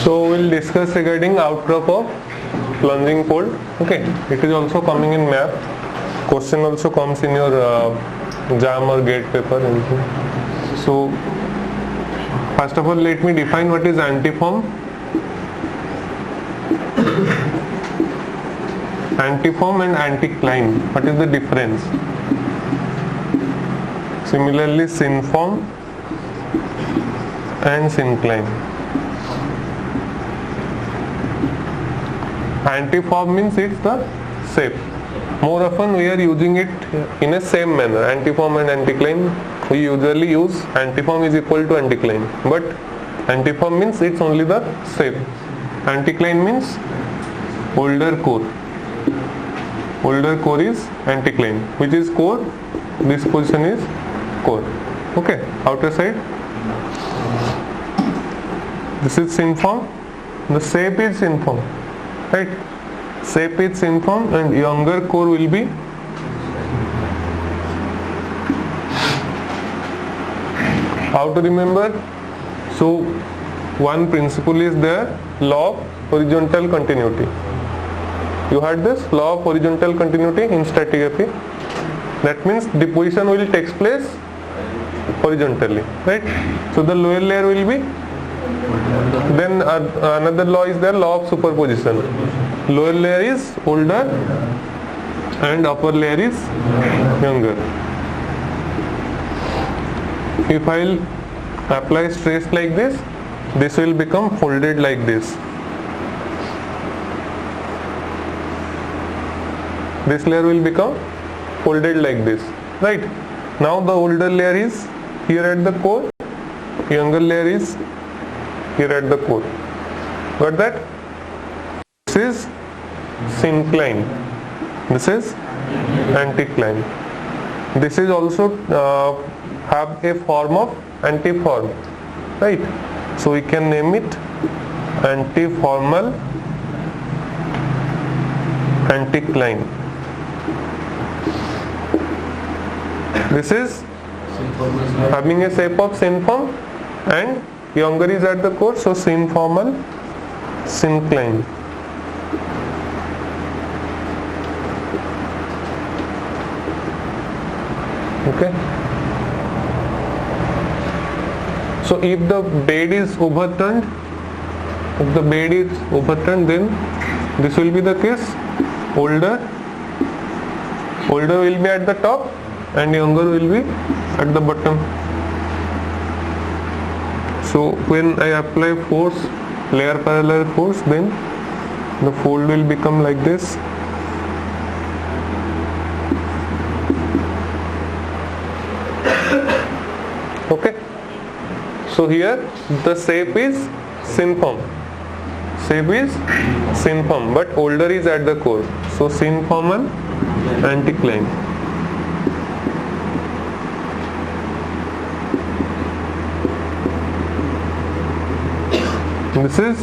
So we'll discuss regarding outcrop of plunging fold. Okay, it is also coming in math. Question also comes in your JAM or GATE paper. So first of all, let me define what is antiform. Antiform and anticline. What is the difference? Similarly, synform and syncline. Antiform means it's the shape. More often we are using it in a same manner. Antiform and anticline, we usually use antiform is equal to anticline, but antiform means it's only the shape. Anticline means older core. Older core is anticline. Which is core? This position is core. Okay, outer side. This is synform. The shape is synform. Right? Shape is synform and younger core will be how to remember? So one principle is there, law of horizontal continuity. You heard this law of horizontal continuity in stratigraphy. That means deposition will take place horizontally, right? So the lower layer will be, then another law is there, law of superposition. Lower layer is older and upper layer is younger. If I'll apply stress like this will become folded like this. This layer will become folded like this, right? Now the older layer is here at the core, younger layer is here at the core. Got that? This is syncline. This is anticline. This is also have a form of antiform, right? So we can name it antiformal anticline. This is having a shape of synform and younger is at the core, so synformal syncline. Okay. So if the bed is overturned, then this will be the case. Older will be at the top and younger will be at the bottom. So when I apply force, layer parallel force, then the fold will become like this. Okay. So here the shape is synform. Shape is synform, but older is at the core. So synformal anticline. This is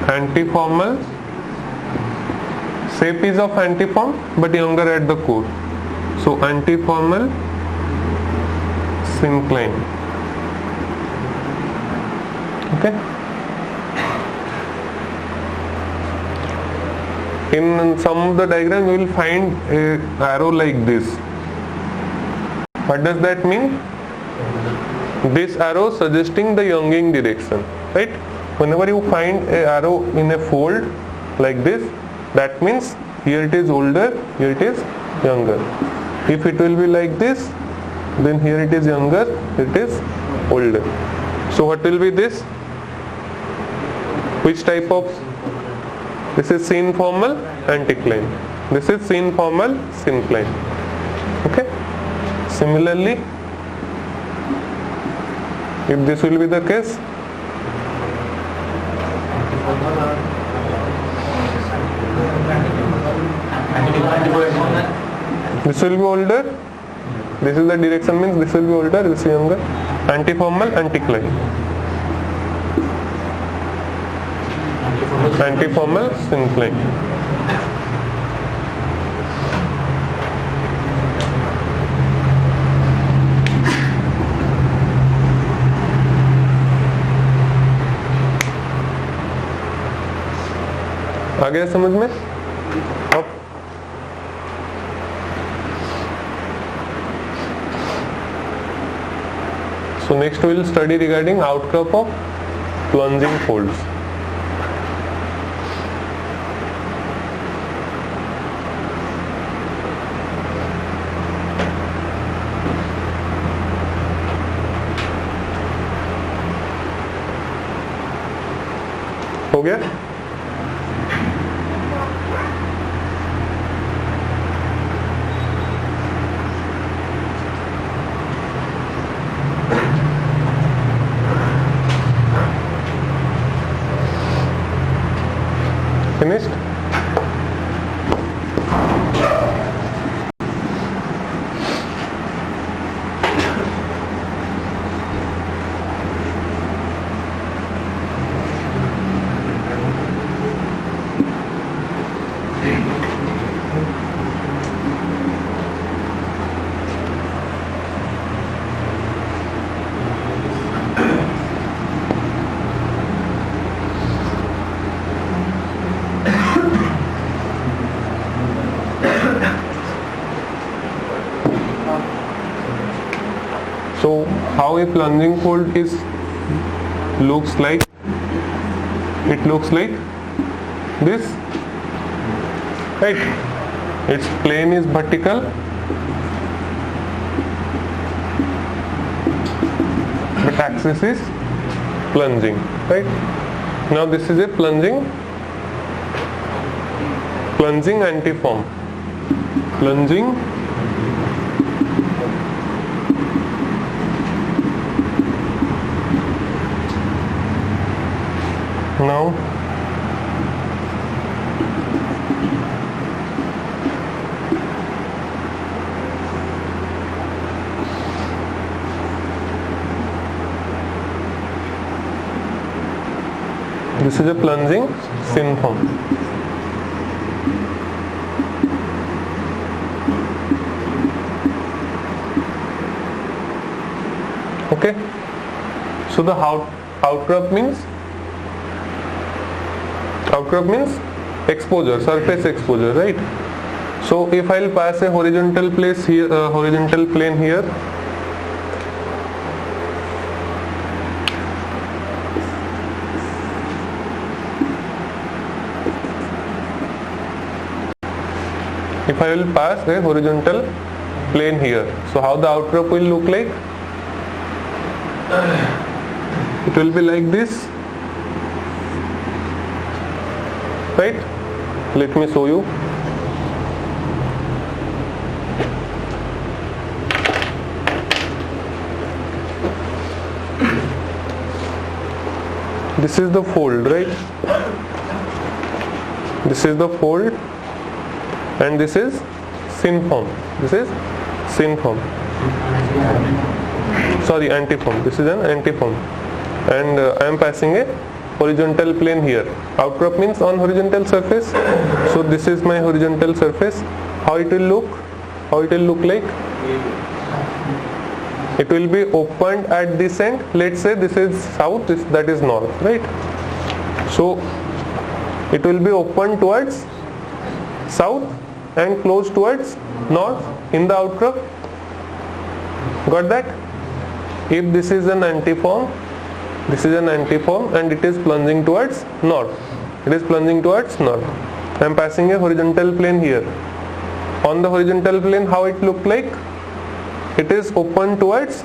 antiformal. Shape is of antiform, but younger at the core. So antiformal syncline. Okay. In some of the diagrams you will find a arrow like this. What does that mean? This arrow suggesting the younging direction, right? Whenever you find a arrow in a fold like this, that means here it is older, here it is younger. If it will be like this, then here it is younger, here it is older. So what will be this? Which type of? This is synformal anticline. This is synformal syncline. Okay. Similarly, if this will be the case, this will be older. This is the direction, means this will be older, this is younger. Antiformal anticline. Antiformal syncline. आ गया समझ में? अब so next we will study regarding outcrop of plunging folds. हो गया? Finished? So how a plunging fold is looks like? It looks like this, right? Its plane is vertical, but axis is plunging, right? Now this is a plunging antiform. Plunging now this is a plunging synform. Okay, so the outcrop means exposure, surface exposure, right? So if I'll pass a horizontal plane here, if I will pass a horizontal plane here, so how the outcrop will look like? It will be like this, right? Let me show you. This is the fold, right? This is the fold, and this is synform. This is synform. Sorry, antiform. This is an antiform, and I am passing a horizontal plane here. Outcrop means on horizontal surface. So this is my horizontal surface. How it will look? How it will look like? It will be opened at this end. Let's say this is south, that is north, right? So it will be open towards south and closed towards north in the outcrop. Got that? If this is an antiform, this is an antiform, and it is plunging towards north. It is plunging towards north. I am passing a horizontal plane here. On the horizontal plane, how it looked like? It is open towards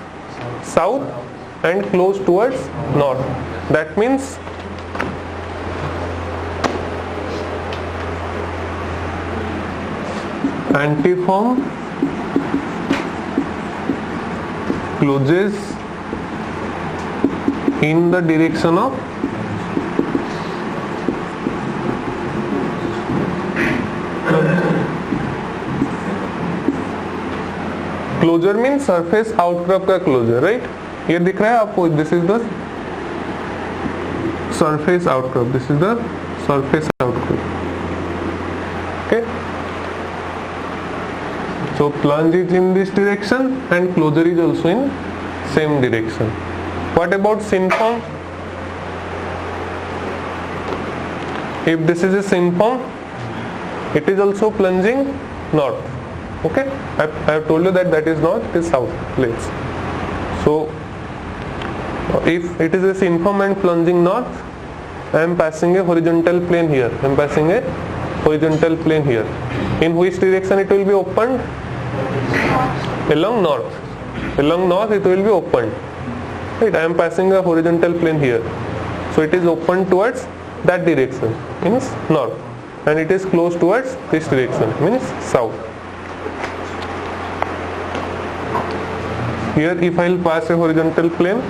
south and closed towards north. That means antiform closes in the direction of closure mean surface outcrop का closure, right? ये दिख रहा है आपको? This is the surface outcrop. This is the surface outcrop. Okay, so plunge is in this direction and closure is also in same direction. What about synform? if this is a synform, it is also plunging north. Okay, I have told you that is north, it is south plates. So if it is a synform and plunging north, I am passing a horizontal plane here. I am passing a horizontal plane here. In which direction it will be opened? Along north. Along north it will be opened. Right, I am passing a horizontal plane here. So it is open towards that direction, means north, and it is closed towards this direction, means south. Here if I will pass a horizontal plane,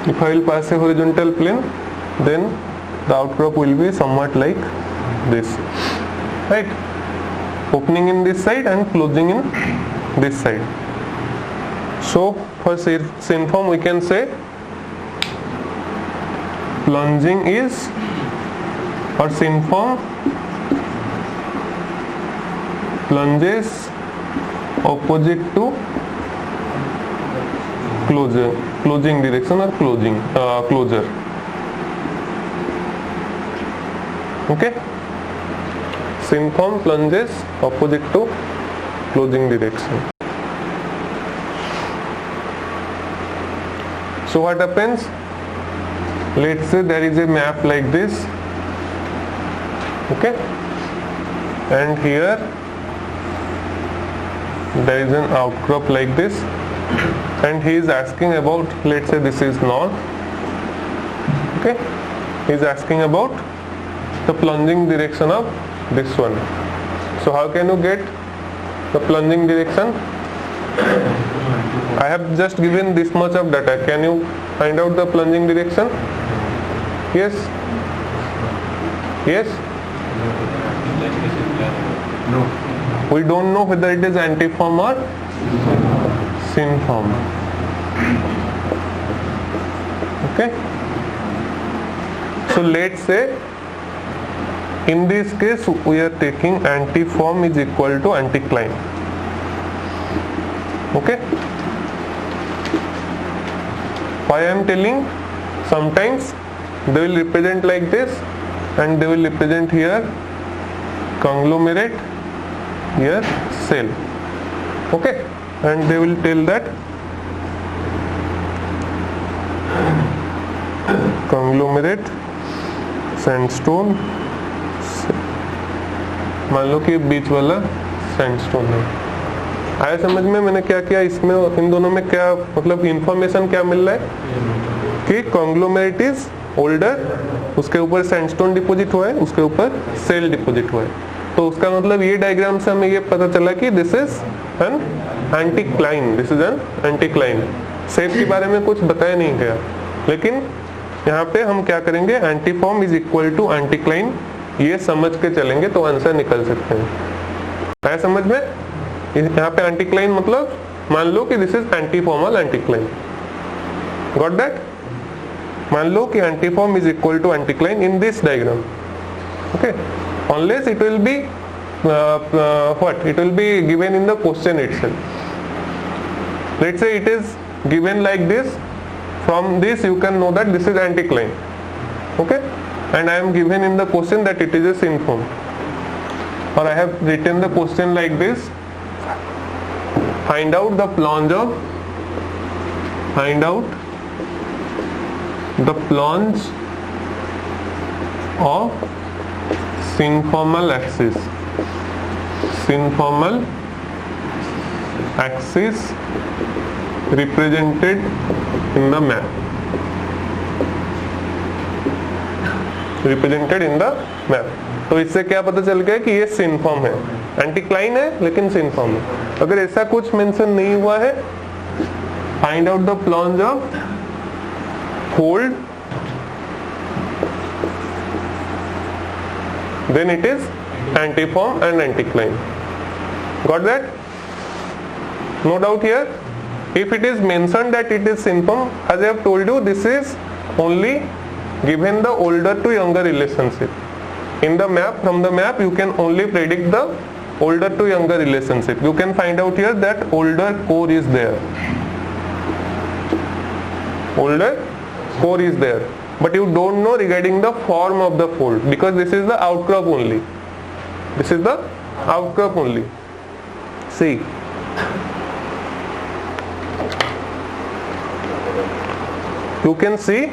if I will pass a horizontal plane, then the outcrop will be somewhat like this, right? Opening in this side and closing in this side. So for synform we can say plunging is, or synform plunges opposite to closing direction or closure. Okay, synform plunges opposite to closing direction. So what happens? Let's say there is a map like this, okay, and here there is an outcrop like this, and he is asking about, let's say this is north, okay, he is asking about the plunging direction of this one. So how can you get the plunging direction? I have just given this much of data. Can you find out the plunging direction? Yes? Yes? No. We don't know whether it is antiform or synform. Okay? So let's say in this case we are taking antiform is equal to anticline. Okay? Why I am telling? Sometimes they will represent like this, and they will represent here conglomerate, here cell. Okay? And they will tell that conglomerate sandstone, मान लो कि बीच वाला sandstone है। आया समझ में? मैंने क्या किया इसमें, इन दोनों में क्या मतलब इंफॉर्मेशन क्या मिल रहा है कि कॉन्ग्लोमेरेट इज ओल्डर, उसके ऊपर सैंडस्टोन डिपॉजिट हुआ है, उसके ऊपर सेल डिपॉजिट हुआ है। तो उसका मतलब ये डायग्राम से हमें ये पता चला कि this is an anticline, this is an anticline. Shape के बारे में कुछ बताया नहीं गया, लेकिन यहाँ पे हम क्या करेंगे, एंटीफॉर्म इज इक्वल टू एंटीक्लाइन, ये समझ के चलेंगे तो आंसर निकल सकते हैं। आया समझ में? यहाँ पे एंटीक्लाइन मतलब मान लो कि this is antiformal anticline. Got that? मान लो कि antiform is equal to anticline in this diagram. Okay, unless it will be what? It will be given in the question itself. Let's say it is given like this. From this you can know that this is anticline. Okay? And I am given in the question that it is a synform. Or I have written the question like this. Find out the plunge of synformal axis represented in the map. तो इससे क्या पता चल गया कि ये सिनफॉर्म है, anticline है लेकिन सिनफॉर्म है। अगर ऐसा कुछ मेंशन नहीं हुआ है, find out the plunge of fold, then it is antiform and anticline. Got that? No doubt here? If it is mentioned that it is synform, as I have told you, this is only given the older to younger relationship. In the map, from the map, you can only predict the older to younger relationship. You can find out here that older core is there. Older core is there, but you don't know regarding the form of the fold, because this is the outcrop only. This is the outcrop only. See, you can see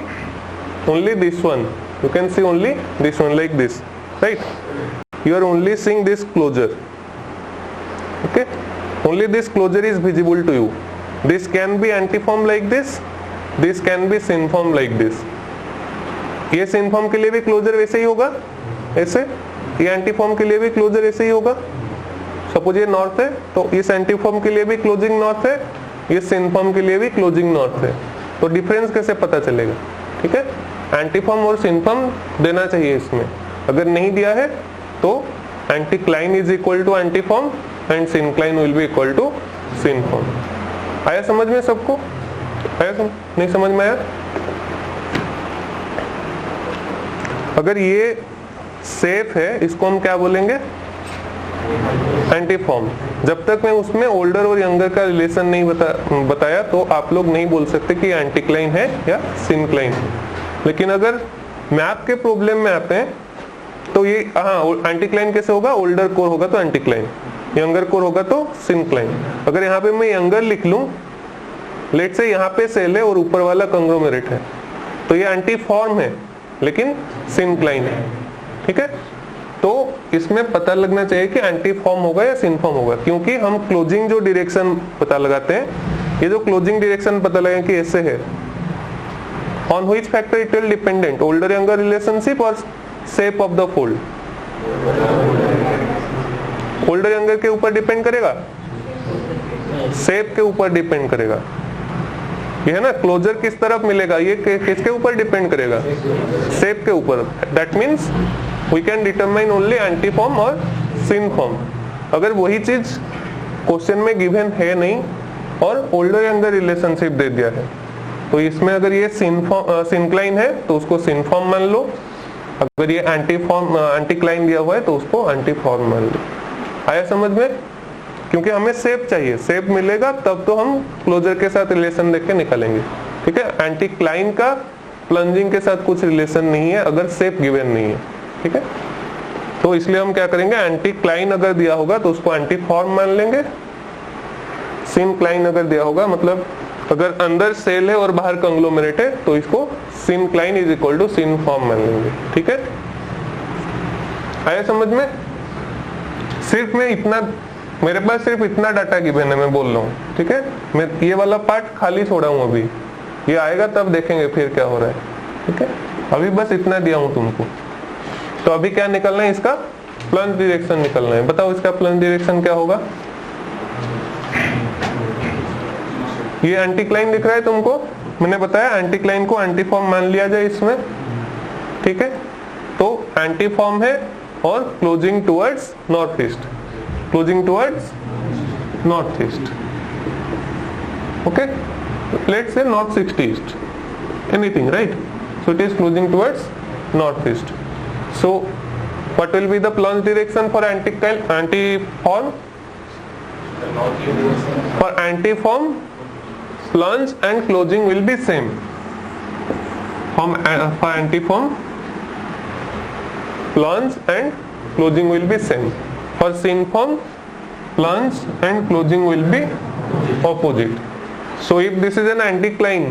only this one. You can see only this one, like this, right? You are only seeing this closure. Okay, only this closure is visible to you. This can be antiform like this, this can be synform like this. ये synform के लिए भी closure वैसे ही होगा, ऐसे. ये एंटीफॉर्म के लिए भी क्लोजर ऐसे ही होगा. सपोज ये नॉर्थ है, तो इस एंटीफॉर्म के लिए भी क्लोजिंग नॉर्थ है, ये सिनफॉर्म के लिए भी क्लोजिंग नॉर्थ है. तो डिफरेंस कैसे पता चलेगा? ठीक है, एंटीफॉर्म और सिनफॉर्म देना चाहिए इसमें. अगर नहीं दिया है तो anticline is equal to antiform and syncline will be equal to synform. आया समझ में सबको? आया नहीं समझ में आया? अगर ये सेफ है, इसको हम क्या बोलेंगे? एंटीफॉर्म. जब तक मैं उसमें ओल्डर और यंगर का रिलेशन नहीं बताया तो आप लोग नहीं बोल सकते कि एंटीक्लाइन है या सिनक्लाइन है. लेकिन अगर मैप के प्रॉब्लम में आते हैं तो ये एंटीक्लाइन कैसे होगा? ओल्डर कोर होगा तो एंटीक्लाइन, यंगर कोर होगा तो सिनक्लाइन. अगर यहाँ पे मैं यंगर लिख लूं, लेट से यहाँ पे सेल है और ऊपर वाला कंग्लोमेरेट है, तो ये एंटीफॉर्म है लेकिन सिनक्लाइन है. ठीक है, तो इसमें पता लगना चाहिए कि एंटीफॉर्म होगा या सिनफॉर्म होगा, क्योंकि हम क्लोजिंग जो डायरेक्शन पता लगाते हैं, ये जो क्लोजिंग डायरेक्शन पता लगे कि ऐसे है, on which factor it will dependent? Older younger relationship और shape of the fold. Older younger के ऊपर डिपेंड करेगा, शेप के ऊपर डिपेंड करेगा. ये है ना, क्लोजर किस तरफ मिलेगा, ये किसके ऊपर डिपेंड करेगा? शेप के ऊपर. That means we can determine only antiform और सिनफॉर्म. अगर वही चीज क्वेश्चन में गिवन है नहीं और ओल्डर यंगर रिलेशनशिप दे दिया है, तो इसमें अगर ये सिनक्लाइन है तो उसको सिनफॉर्म मान लो, अगर ये एंटीक्लाइन दिया हुआ है तो उसको एंटीफॉर्म मान लो. आया समझ में? क्योंकि हमें शेप चाहिए, शेप मिलेगा तब तो हम क्लोजर के साथ रिलेशन देख के निकालेंगे. ठीक है, एंटीक्लाइन का प्लंजिंग के साथ कुछ रिलेशन नहीं है अगर शेप गिवन नहीं है. ठीक है, तो इसलिए हम क्या करेंगे, एंटीक्लाइन अगर दिया होगा तो उसको एंटीफॉर्म मान लेंगे. सिनक्लाइन अगर दिया होगा, मतलब अगर अंदर सेल है और बाहर कंग्लोमेरेट है, तो इसको सिनक्लाइन इज इक्वल टू सिनफॉर्म मान लेंगे. ठीक है, आया समझ में? सिर्फ मैं इतना, मेरे पास सिर्फ इतना डाटा गिवन है, मैं बोल रहा हूँ. ठीक है, मैं ये वाला पार्ट खाली छोड़ा हूँ. अभी ये आएगा तब देखेंगे फिर क्या हो रहा है. ठीक है, अभी बस इतना दिया हूँ तुमको. तो अभी क्या निकलना है? इसका प्लंज डायरेक्शन निकलना है. बताओ इसका प्लंज डायरेक्शन क्या होगा? ये एंटीक्लाइन दिख रहा है तुमको, मैंने बताया एंटीक्लाइन को एंटीफॉर्म मान लिया जाए इसमें. ठीक है, तो एंटीफॉर्म है और closing towards north east, closing towards north east. Okay, let's say north 60 east, anything, right? So it is closing towards north east. So what will be the plunge direction for antiform? For antiform, plunge and closing will be same. For antiform, plunge and closing will be same. For synform, plunge and closing will be opposite. So if this is an anticline,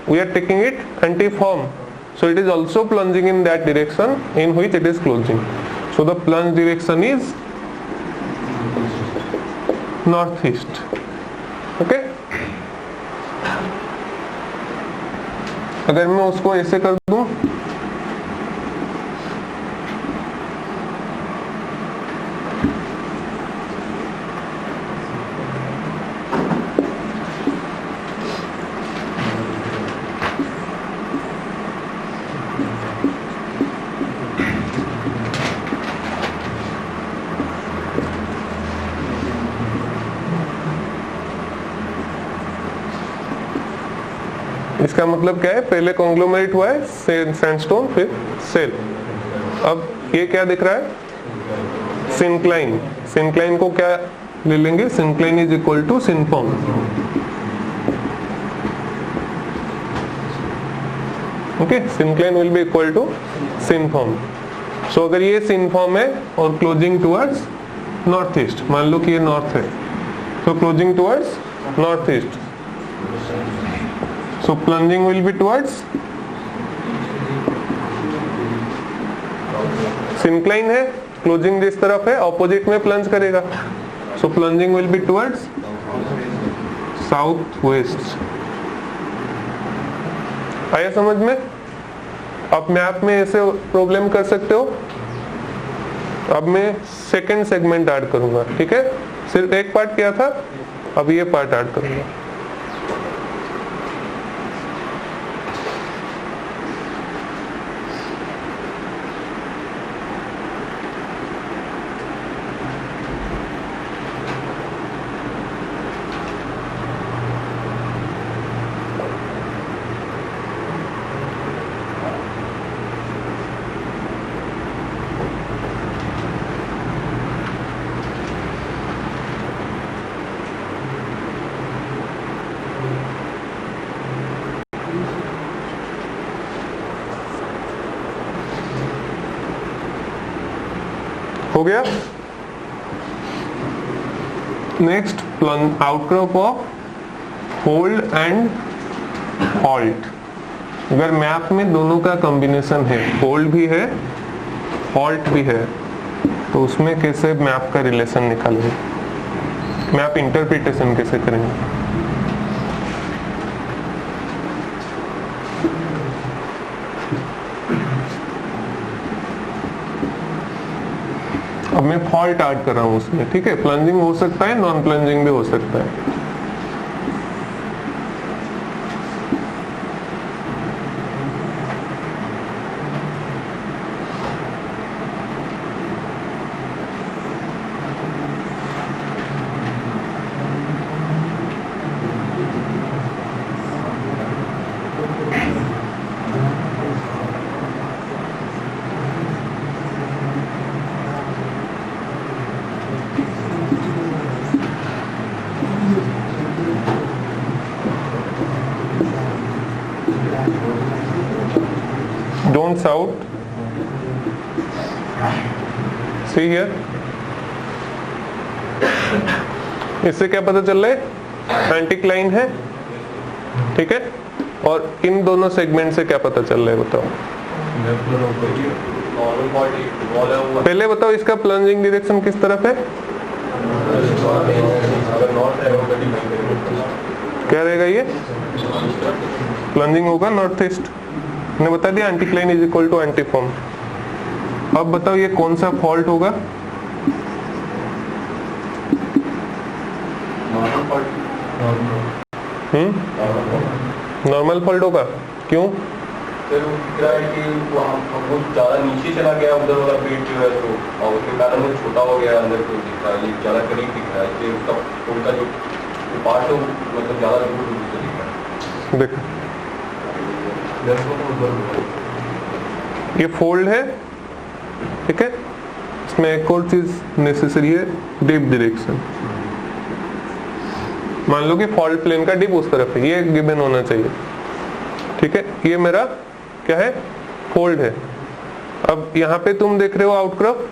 we are taking it antiform. So it is also plunging in that direction in which it is closing. So the plunge direction is northeast. Okay? अगर मैं उसको ऐसे कर दूं, इसका मतलब क्या है, पहले कॉन्ग्लोमेरेट हुआ है सैंडस्टोन फिर शेल। अब ये क्या दिख रहा है, सिनक्लाइन। सिनक्लाइन को क्या ले लेंगे, syncline is equal to synform. Okay, syncline will be equal to synform. So अगर ये सिनफॉर्म है और क्लोजिंग टुवर्ड्स नॉर्थ ईस्ट, मान लो कि ये नॉर्थ है, so closing towards north east, so plunging will be towards सिनक्लाइन है, क्लोजिंग जिस तरफ है ऑपोजिट में प्लंज करेगा, so plunging will be towards south west. आया समझ में? आप मैप में ऐसे प्रॉब्लम कर सकते हो। अब मैं सेकंड सेगमेंट ऐड करूंगा, ठीक है, सिर्फ एक पार्ट किया था, अब ये पार्ट ऐड करूंगा। हो गया। Next, outcrop of fold and halt. अगर मैप में दोनों का कॉम्बिनेशन है, फोल्ड भी है हॉल्ट भी है, तो उसमें कैसे मैप का रिलेशन निकालेंगे, मैप इंटरप्रिटेशन कैसे करेंगे? अब मैं फॉल्ट ऐड कर रहा हूं उसमें, ठीक है, प्लंजिंग हो सकता है, नॉन प्लंजिंग भी हो सकता है। Don't shout. See here. इससे क्या पता चल रहा है, एंटीक्लाइन है, ठीक है, और इन दोनों सेगमेंट से क्या पता चल रहा है बताओ? पहले बताओ इसका प्लंजिंग डायरेक्शन किस तरफ है? क्या रहेगा ये? प्लंजिंग होगा नॉर्थ ईस्ट। ने बता दिया एंटीक्लाइन इज इक्वल टू एंटीफॉर्म। अब बताओ ये कौन सा फॉल्ट होगा? नॉर्मल फॉल्ट होगा। क्यों? ज्यादा नीचे चला गया उधर वाला पेट जो है, तो और उसके कारण वो छोटा हो गया, अंदर को दिख रहा है, ये ज्यादा करीब दिख रहा है, इसलिए उसका उनका जो पार्ट है मतलब ज्यादा दूर से दिख रहा है। देख, ये फोल्ड है, ठीक है, इसमें एक और चीज नेसेसरी है, डीप डायरेक्शन। मान लो कि फॉल्ट प्लेन का डीप उस तरफ है, ये गिवन होना चाहिए, ठीक है, ये मेरा क्या है, फोल्ड है। अब यहाँ पे तुम देख रहे हो आउटक्रॉप,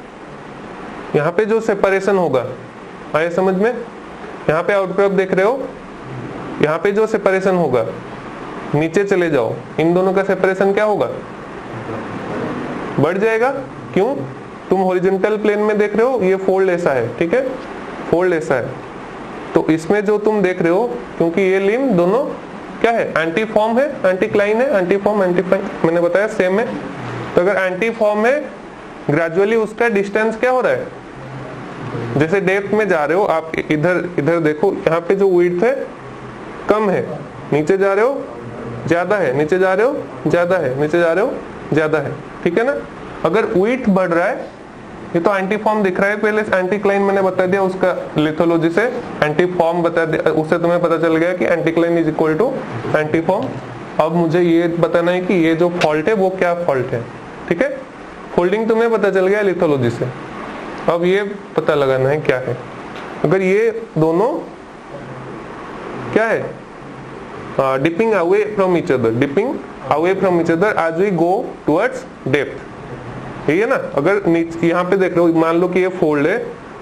यहाँ पे जो सेपरेशन होगा, आए समझ में? यहाँ पे आउटक्रॉप देख रहे हो, यहाँ पे जो सेपरेशन होगा, नीचे चले जाओ, इन दोनों का सेपरेशन क्या होगा? बढ़ जाएगा। क्यों? तुम हॉरिजॉन्टल प्लेन में देख रहे हो, ये फोल्ड ऐसा है, ठीक है, फोल्ड ऐसा है, तो इसमें जो तुम देख रहे हो, क्योंकि ये लिम्ब दोनों क्या है, एंटीफॉर्म है, एंटीक्लाइन है, एंटीफॉर्म एंटीक्लाइन मैंने बताया सेम है। तो अगर एंटीफॉर्म है, ग्रेजुअली उसका डिस्टेंस क्या हो रहा है, जैसे डेप्थ में जा रहे हो आप, इधर देखो, यहाँ पे जो विड्थ है कम है, नीचे जा रहे हो ज्यादा है, नीचे जा रहे हो ज्यादा है, नीचे जा रहे हो ज्यादा है, ठीक है ना। अगर विड्थ बढ़ रहा है, ये तो एंटीफॉर्म दिख रहा है, पहले एंटीक्लाइन मैंने बता दिया, उसका लिथोलॉजी से एंटीफॉर्म बता दिया, उससे तुम्हें पता चल गया कि एंटीक्लाइन इज इक्वल टू एंटीफॉर्म। अब मुझे ये बताना है कि ये जो फॉल्ट है वो क्या फॉल्ट है। ठीक है, फोल्डिंग तुम्हें पता चल गया लिथोलॉजी से। अब ये पता लगाना है क्या है। अगर ये दोनों क्या है, dipping away from each other, dipping away from each other as we go towards depth, यही है ना। अगर यहाँ पे देख रहे हो, मान लो कि ये फोल्ड है,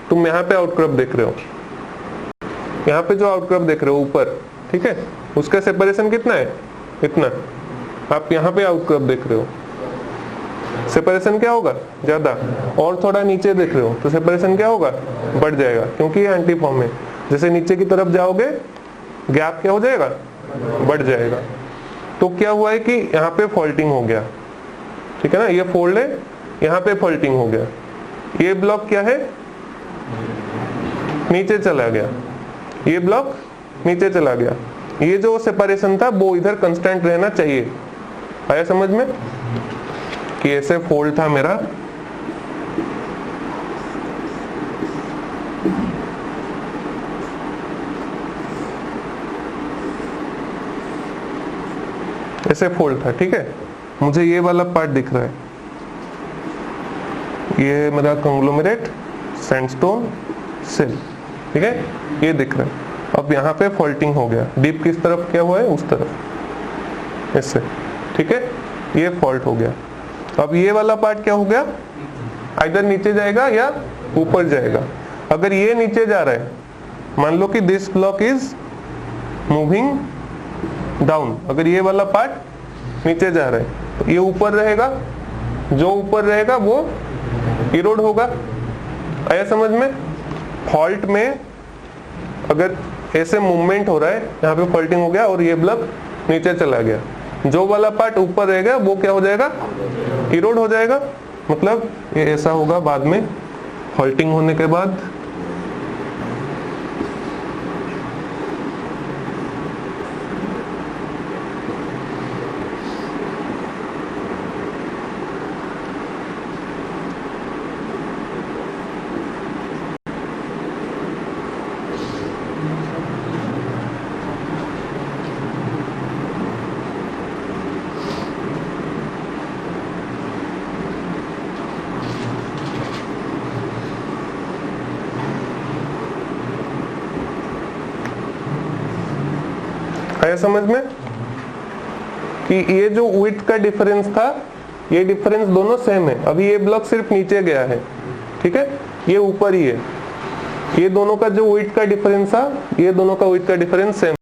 तुम यहाँ पे आउटक्रॉप देख रहे हो, यहाँ पे जो आउटक्रॉप देख रहे हो ऊपर, ठीक है, उसका सेपरेशन कितना है, इतना। आप यहाँ पे आउटक्रॉप देख रहे हो, सेपरेशन क्या होगा, ज्यादा। और थोड़ा नीचे देख रहे हो तो सेपरेशन क्या होगा, बढ़ जाएगा, क्योंकि ये एंटी फॉर्म है। जैसे नीचे की तरफ जाओगे गैप क्या हो जाएगा, बढ़ जाएगा। तो क्या हुआ है कि यहाँ पे फॉल्टिंग हो गया, ठीक है ना, ये फोल्ड है, यहाँ पे फॉल्टिंग हो गया, ये ब्लॉक क्या है, नीचे चला गया, ये ब्लॉक नीचे चला गया। ये जो सेपरेशन था वो इधर कांस्टेंट रहना चाहिए। आया समझ में कि ऐसे फोल्ड था मेरा, ऐसे फोल्ड था, ठीक है। मुझे ये वाला पार्ट दिख रहा है, ये मेरा कंग्लोमेरेट सैंडस्टोन सेल, ठीक है, ये दिख रहा है। अब यहाँ पे फॉल्टिंग हो गया, डीप किस तरफ क्या हुआ है, उस तरफ, ऐसे, ठीक है, ये फॉल्ट हो गया। अब ये वाला पार्ट क्या हो गया, इधर नीचे जाएगा या ऊपर जाएगा। अगर ये नीचे जा रहा है, मान लो कि this block is moving down, अगर ये वाला पार्ट नीचे जा रहा है तो ये ऊपर रहेगा, जो ऊपर रहेगा वो इरोड होगा। आया समझ में। फॉल्ट में अगर ऐसे मूवमेंट हो रहा है, यहाँ पे फॉल्टिंग हो गया और ये ब्लॉक नीचे चला गया, जो वाला पार्ट ऊपर रहेगा वो क्या हो जाएगा, इरोड हो जाएगा। मतलब ये ऐसा होगा बाद में, फॉल्टिंग होने के बाद। आया समझ में कि ये जो विड्थ का डिफरेंस था, ये डिफरेंस दोनों सेम है। अभी ये ब्लॉक सिर्फ नीचे गया है, ठीक है, ये ऊपर ही है। ये दोनों का जो विड्थ का डिफरेंस था, ये दोनों का विड्थ का डिफरेंस सेम।